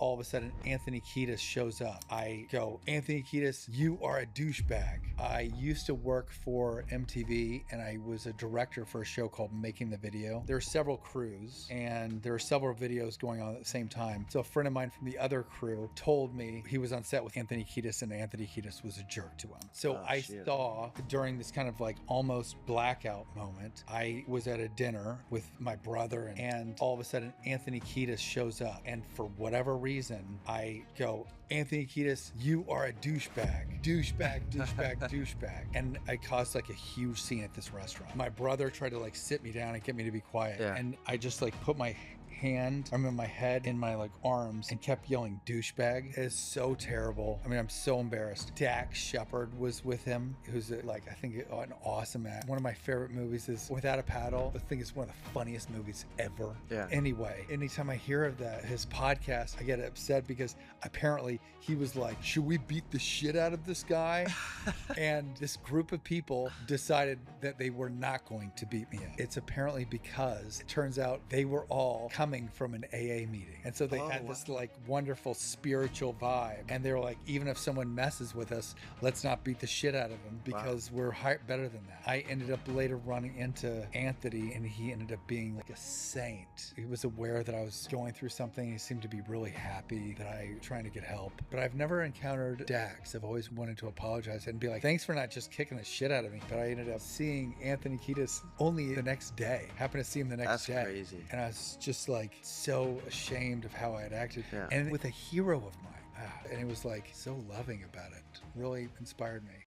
all of a sudden Anthony Kiedis shows up. I go, Anthony Kiedis, you are a douchebag. I used to work for MTV and I was a director for a show called Making the Video. There are several crews and there are several videos going on at the same time. So a friend of mine from the other crew told me he was on set with Anthony Kiedis and Anthony Kiedis was a jerk to him. So I saw during this kind of like almost blackout moment, I was at a dinner with my brother and all of a sudden Anthony Kiedis shows up. And for whatever reason, I go, Anthony Kiedis, you are a douchebag. Douchebag, douchebag, douchebag. And I caused like a huge scene at this restaurant. My brother tried to like sit me down and get me to be quiet. Yeah. And I just like put my my head in my like arms and kept yelling douchebag. It is so terrible. I mean, I'm so embarrassed. Dax Shepard was with him, who's like, I think an awesome act. One of my favorite movies is Without a Paddle. I think it's one of the funniest movies ever. Yeah. Anyway, anytime I hear of that, his podcast, I get upset because apparently he was like, should we beat the shit out of this guy? And this group of people decided that they were not going to beat me up. It's apparently because it turns out they were all coming from an AA meeting. And so they had this like wonderful spiritual vibe. And they were like, even if someone messes with us, let's not beat the shit out of them because we're better than that. I ended up later running into Anthony and he ended up being like a saint. He was aware that I was going through something. He seemed to be really happy that I was trying to get help. But I've never encountered Dax. I've always wanted to apologize and be like, thanks for not just kicking the shit out of me. But I ended up seeing Anthony Kiedis only the next day. Happened to see him the next day. That's crazy. And I was just like so ashamed of how I had acted. Yeah. And with a hero of mine. And it was like so loving about it. Really inspired me.